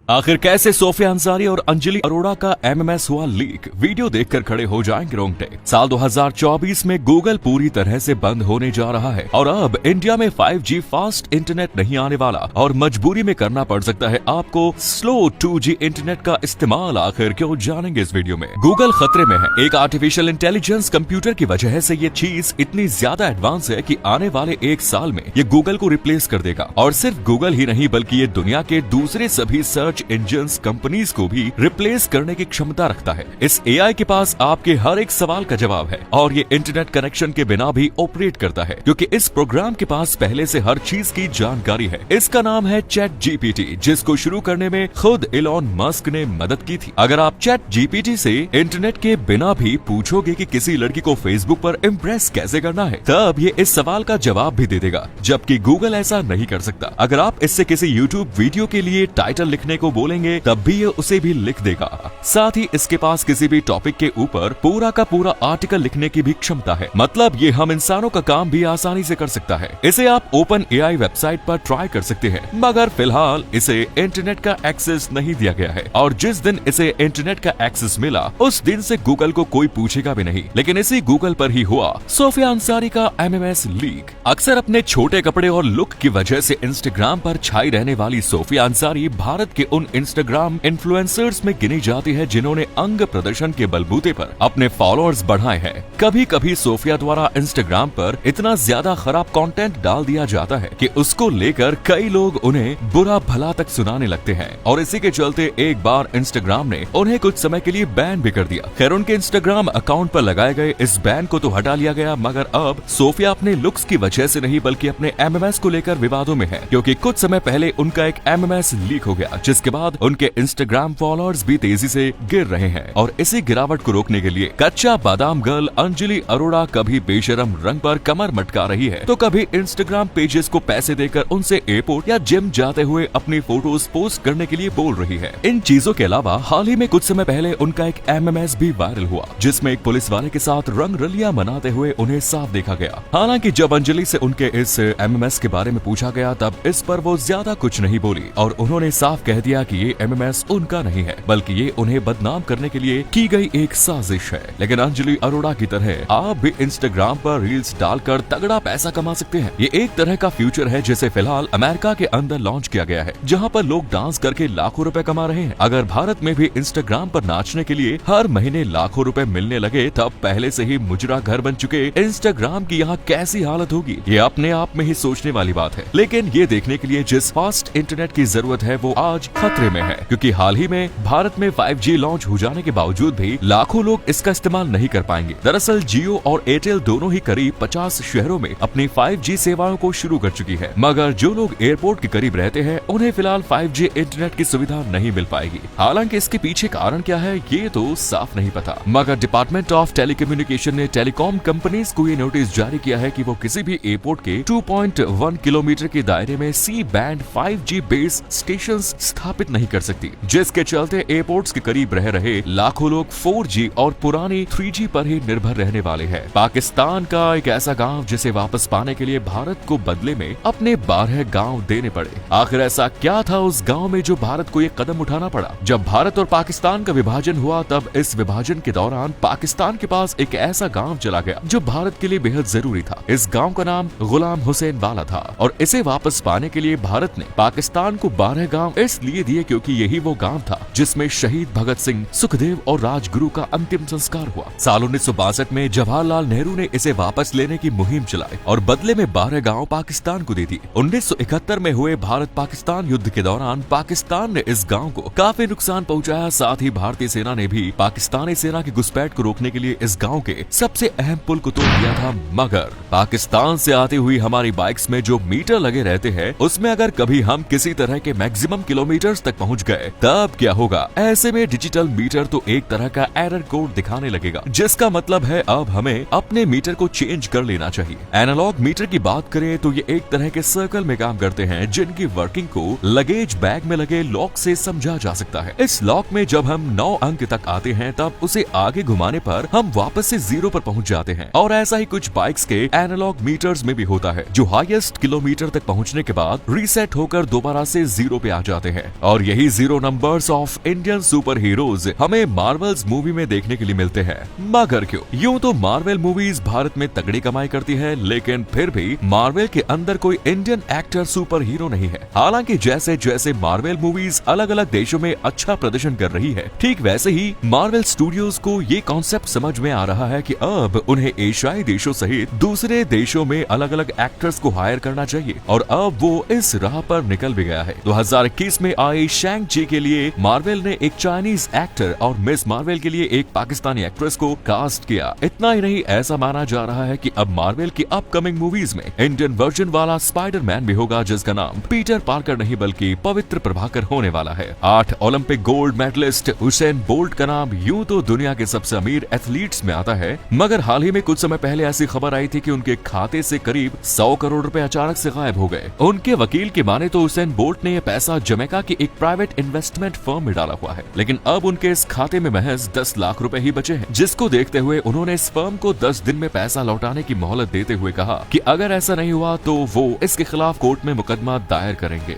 आखिर कैसे सोफिया अंसारी और अंजलि अरोड़ा का एमएमएस हुआ लीक, वीडियो देखकर खड़े हो जाएंगे रोंगटे। साल 2024 में गूगल पूरी तरह से बंद होने जा रहा है और अब इंडिया में 5G फास्ट इंटरनेट नहीं आने वाला और मजबूरी में करना पड़ सकता है आपको स्लो 2G इंटरनेट का इस्तेमाल। आखिर क्यों, जानेंगे इस वीडियो में। गूगल खतरे में है। एक आर्टिफिशियल इंटेलिजेंस कंप्यूटर की वजह से ये चीज इतनी ज्यादा एडवांस है कि आने वाले एक साल में ये गूगल को रिप्लेस कर देगा। और सिर्फ गूगल ही नहीं बल्कि ये दुनिया के दूसरे सभी सर्च इंजन्स कंपनीज को भी रिप्लेस करने की क्षमता रखता है। इस एआई के पास आपके हर एक सवाल का जवाब है और ये इंटरनेट कनेक्शन के बिना भी ऑपरेट करता है, क्योंकि इस प्रोग्राम के पास पहले से हर चीज की जानकारी है। इसका नाम है चैट जीपीटी, जिसको शुरू करने में खुद इलॉन मस्क ने मदद की थी। अगर आप चैट जीपीटी से इंटरनेट के बिना भी पूछोगे कि किसी लड़की को फेसबुक पर इम्प्रेस कैसे करना है, तब ये इस सवाल का जवाब भी दे देगा, जबकि गूगल ऐसा नहीं कर सकता। अगर आप इससे किसी यूट्यूब वीडियो के लिए टाइटल लिखने को बोलेंगे तब भी ये उसे भी लिख देगा। साथ ही इसके पास किसी भी टॉपिक के ऊपर पूरा का पूरा आर्टिकल लिखने की भी क्षमता है। मतलब ये हम इंसानों का काम भी आसानी से कर सकता है। इसे आप ओपन एआई वेबसाइट पर ट्राई कर सकते हैं, मगर फिलहाल इसे इंटरनेट का एक्सेस नहीं दिया गया है और जिस दिन इसे इंटरनेट का एक्सेस मिला उस दिन से गूगल को कोई पूछेगा भी नहीं। लेकिन इसी गूगल पर ही हुआ सोफिया अंसारी का एमएमएस लीक। अक्सर अपने छोटे कपड़े और लुक की वजह से इंस्टाग्राम पर छाई रहने वाली सोफिया अंसारी भारत के उन इंस्टाग्राम इन्फ्लुएंसर्स में गिनी जाती है जिन्होंने अंग प्रदर्शन के बलबूते पर अपने फॉलोअर्स बढ़ाए हैं। कभी कभी सोफिया द्वारा इंस्टाग्राम पर इतना ज्यादा खराब कंटेंट डाल दिया जाता है कि उसको लेकर कई लोग उन्हें बुरा भला तक सुनाने लगते हैं और इसी के चलते एक बार इंस्टाग्राम ने उन्हें कुछ समय के लिए बैन भी कर दिया। खैर, उनके इंस्टाग्राम अकाउंट पर लगाए गए इस बैन को तो हटा लिया गया, मगर अब सोफिया अपने लुक्स की वजह से नहीं बल्कि अपने एमएमएस को लेकर विवादों में है, क्योंकि कुछ समय पहले उनका एक एमएमएस लीक हो गया, जिसके बाद उनके इंस्टाग्राम फॉलोअर्स भी तेजी से गिर रहे हैं। और इसी गिरावट को रोकने के लिए कच्चा बादाम गर्ल अंजलि अरोड़ा कभी बेशरम रंग पर कमर मटका रही है तो कभी इंस्टाग्राम पेजेस को पैसे देकर उनसे एयरपोर्ट या जिम जाते हुए अपनी फोटोज पोस्ट करने के लिए बोल रही है। इन चीजों के अलावा हाल ही में कुछ समय पहले उनका एक एमएमएस भी वायरल हुआ, जिसमें एक पुलिस वाले के साथ रंग रलियां मनाते हुए उन्हें साफ देखा गया। हालांकि जब अंजलि से उनके इस एमएमएस के बारे में पूछा गया तब इस पर वो ज्यादा कुछ नहीं बोली और उन्होंने साफ कह दिया कि ये एमएमएस उनका नहीं है बल्कि ये उन्हें बदनाम करने के लिए की गई एक साजिश है। लेकिन अंजलि अरोड़ा की तरह आप भी इंस्टाग्राम पर रील्स डालकर तगड़ा पैसा कमा सकते हैं। ये एक तरह का फ्यूचर है जिसे फिलहाल अमेरिका के अंदर लॉन्च किया गया है, जहां पर लोग डांस करके लाखों रुपए कमा रहे हैं। अगर भारत में भी इंस्टाग्राम पर नाचने के लिए हर महीने लाखों रुपए मिलने लगे तब पहले से ही मुजरा घर बन चुके इंस्टाग्राम की यहाँ कैसी हालत होगी, ये अपने आप में ही सोचने वाली बात है। लेकिन ये देखने के लिए जिस फास्ट इंटरनेट की जरूरत है वो आज खतरे में है, क्योंकि हाल ही में भारत में 5G लॉन्च हो जाने के बावजूद भी लाखों लोग इसका इस्तेमाल नहीं कर पाएंगे। दरअसल जियो और एयरटेल दोनों ही करीब 50 शहरों में अपनी 5G सेवाओं को शुरू कर चुकी है, मगर जो लोग एयरपोर्ट के करीब रहते हैं उन्हें फिलहाल 5G इंटरनेट की सुविधा नहीं मिल पाएगी। हालांकि इसके पीछे कारण क्या है ये तो साफ नहीं पता, मगर डिपार्टमेंट ऑफ टेलीकम्युनिकेशन ने टेलीकॉम कंपनीज को ये नोटिस जारी किया है कि वो किसी भी एयरपोर्ट के 2.1 किलोमीटर के दायरे में सी बैंड 5G बेस स्टेशन स्थापित नहीं कर सकती, जिसके चलते एयरपोर्ट्स के करीब रह रहे लाखों लोग 4G और पुरानी 3G पर ही निर्भर रहने वाले हैं। पाकिस्तान का एक ऐसा गांव जिसे वापस पाने के लिए भारत को बदले में अपने 12 गांव देने पड़े। आखिर ऐसा क्या था उस गांव में जो भारत को ये कदम उठाना पड़ा? जब भारत और पाकिस्तान का विभाजन हुआ तब इस विभाजन के दौरान पाकिस्तान के पास एक ऐसा गाँव चला गया जो भारत के लिए बेहद जरूरी था। इस गाँव का नाम गुलाम हुसैन वाला था और इसे वापस पाने के लिए भारत ने पाकिस्तान को 12 गाँव इसलिए दिए क्योंकि यही वो गाँव था जिसमें शहीद भगत सिंह, सुखदेव और राजगुरु का अंतिम संस्कार हुआ। साल 1962 में जवाहरलाल नेहरू ने इसे वापस लेने की मुहिम चलाई और बदले में 12 गांव पाकिस्तान को दे दिए। 1971 में हुए भारत पाकिस्तान युद्ध के दौरान पाकिस्तान ने इस गांव को काफी नुकसान पहुंचाया। साथ ही भारतीय सेना ने भी पाकिस्तानी सेना की घुसपैठ को रोकने के लिए इस गाँव के सबसे अहम पुल को तोड़ दिया था। मगर पाकिस्तान से आती हुई हमारी बाइक्स में जो मीटर लगे रहते हैं उसमें अगर कभी हम किसी तरह के मैक्सिमम किलोमीटर्स तक पहुँच गए तब क्या होगा? ऐसे में हमें डिजिटल मीटर तो एक तरह का एरर कोड दिखाने लगेगा, जिसका मतलब है अब हमें अपने मीटर को चेंज कर लेना चाहिए। एनालॉग मीटर की बात करें तो ये एक तरह के सर्कल में काम करते हैं, जिनकी वर्किंग को लगेज बैग में लगे लॉक से समझा जा सकता है। इस लॉक में जब हम 9 अंक तक आते हैं तब उसे आगे घुमाने पर हम वापस से 0 पर पहुंच जाते हैं। और ऐसा ही कुछ बाइक्स के एनालॉग मीटर्स में भी होता है, जो हाईएस्ट किलोमीटर तक पहुंचने के बाद रीसेट होकर दोबारा से 0 पे आ जाते हैं। और यही 0 numbers of Indian super heroes हमें मार्वल्स मूवी में देखने के लिए मिलते हैं। मगर क्यों? यूं तो मार्वल मूवीज भारत में तगड़ी कमाई करती है, लेकिन फिर भी मार्वल के अंदर कोई इंडियन एक्टर सुपर हीरो नहीं है। हालांकि जैसे जैसे मार्वल मूवीज अलग अलग देशों में अच्छा प्रदर्शन कर रही है, ठीक वैसे ही मार्वल स्टूडियोज को ये कॉन्सेप्ट समझ में आ रहा है कि अब उन्हें एशियाई देशों सहित दूसरे देशों में अलग अलग एक्टर्स को हायर करना चाहिए। और अब वो इस राह पर निकल भी गया है। 2021 में आई शैंग ची के लिए मार्वल ने एक चाइनीज एक्टर और मिस मार्वल के लिए एक पाकिस्तानी एक्ट्रेस को कास्ट किया। इतना ही नहीं, ऐसा माना जा रहा है कि अब मार्वल की अपकमिंग मूवीज में इंडियन वर्जन वाला स्पाइडरमैन भी होगा, जिसका नाम पीटर पार्कर नहीं बल्कि पवित्र प्रभाकर होने वाला है। 8 Olympic gold medalist Usain Bolt का नाम यूं तो दुनिया के सबसे अमीर एथलीट्स में आता है, मगर हाल ही में कुछ समय पहले ऐसी खबर आई थी कि उनके खाते से करीब 100 करोड़ रुपए अचानक से गायब हो गए। उनके वकील की माने तो हुसैन बोल्ट ने यह पैसा जमैका की एक प्राइवेट इन्वेस्टमेंट फर्म में डाला हुआ है, लेकिन अब उनके इस खाते में महज 10 लाख रुपए ही बचे हैं, जिसको देखते हुए उन्होंने इस फर्म को 10 दिन में पैसा लौटाने की मोहलत देते हुए कहा कि अगर ऐसा नहीं हुआ तो वो इसके खिलाफ कोर्ट में मुकदमा दायर करेंगे।